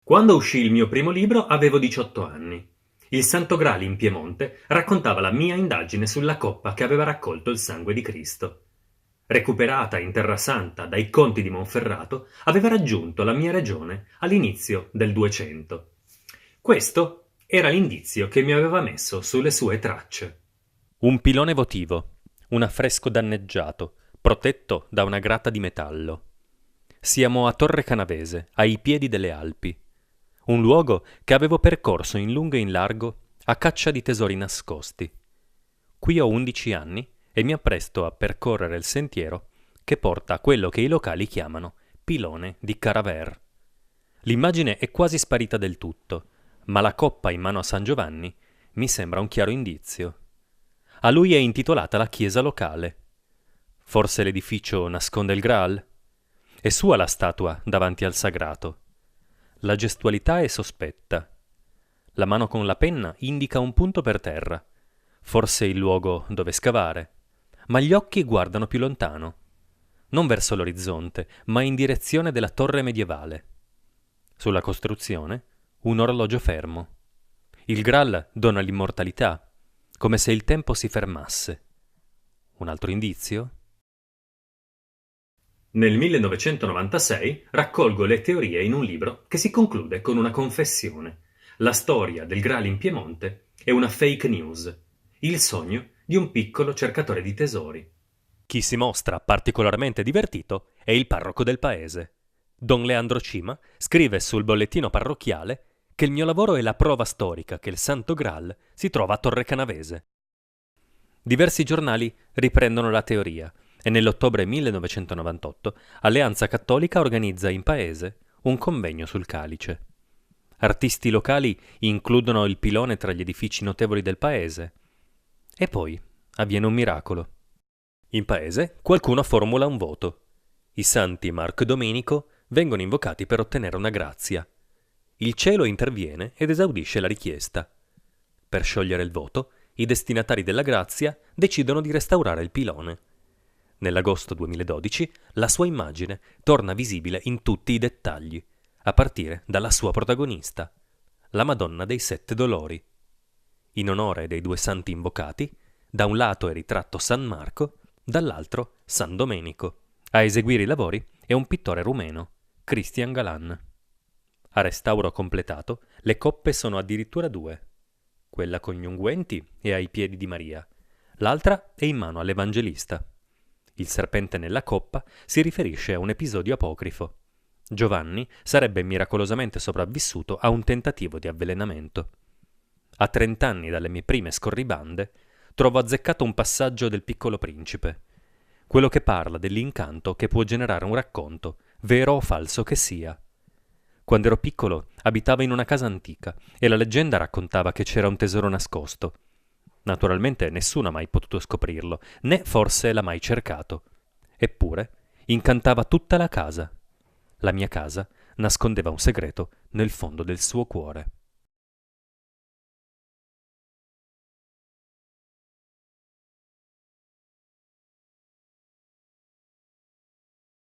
Quando uscì il mio primo libro avevo 18 anni. Il Santo Graal in Piemonte raccontava la mia indagine sulla coppa che aveva raccolto il sangue di Cristo. Recuperata in Terra Santa dai conti di Monferrato, aveva raggiunto la mia regione all'inizio del 200. Questo era l'indizio che mi aveva messo sulle sue tracce. Un pilone votivo, un affresco danneggiato, protetto da una grata di metallo. Siamo a Torre Canavese, ai piedi delle Alpi. Un luogo che avevo percorso in lungo e in largo a caccia di tesori nascosti. Qui ho 11 anni e mi appresto a percorrere il sentiero che porta a quello che i locali chiamano Pilone di Caraver. L'immagine è quasi sparita del tutto, ma la coppa in mano a San Giovanni mi sembra un chiaro indizio. A lui è intitolata la chiesa locale. Forse l'edificio nasconde il Graal? È sua la statua davanti al sagrato. La gestualità è sospetta. La mano con la penna indica un punto per terra, forse il luogo dove scavare, ma gli occhi guardano più lontano, non verso l'orizzonte, ma in direzione della torre medievale. Sulla costruzione, un orologio fermo. Il Graal dona l'immortalità, come se il tempo si fermasse. Un altro indizio? Nel 1996 raccolgo le teorie in un libro che si conclude con una confessione. La storia del Graal in Piemonte è una fake news, il sogno di un piccolo cercatore di tesori. Chi si mostra particolarmente divertito è il parroco del paese. Don Leandro Cima scrive sul bollettino parrocchiale che il mio lavoro è la prova storica che il Santo Graal si trova a Torre Canavese. Diversi giornali riprendono la teoria e nell'ottobre 1998 Alleanza Cattolica organizza in paese un convegno sul calice. Artisti locali includono il pilone tra gli edifici notevoli del paese. E poi avviene un miracolo. In paese qualcuno formula un voto. I santi Marco e Domenico vengono invocati per ottenere una grazia. Il cielo interviene ed esaudisce la richiesta. Per sciogliere il voto, i destinatari della grazia decidono di restaurare il pilone. Nell'agosto 2012 la sua immagine torna visibile in tutti i dettagli, a partire dalla sua protagonista, la Madonna dei Sette Dolori. In onore dei due santi invocati, da un lato è ritratto San Marco, dall'altro San Domenico. A eseguire i lavori è un pittore rumeno, Cristian Galan. A restauro completato, le coppe sono addirittura due. Quella con gli unguenti è ai piedi di Maria, l'altra è in mano all'Evangelista. Il serpente nella coppa si riferisce a un episodio apocrifo. Giovanni sarebbe miracolosamente sopravvissuto a un tentativo di avvelenamento. A 30 anni dalle mie prime scorribande, trovo azzeccato un passaggio del Piccolo Principe, quello che parla dell'incanto che può generare un racconto, vero o falso che sia. Quando ero piccolo abitavo in una casa antica e la leggenda raccontava che c'era un tesoro nascosto. Naturalmente nessuno ha mai potuto scoprirlo, né forse l'ha mai cercato. Eppure incantava tutta la casa. La mia casa nascondeva un segreto nel fondo del suo cuore.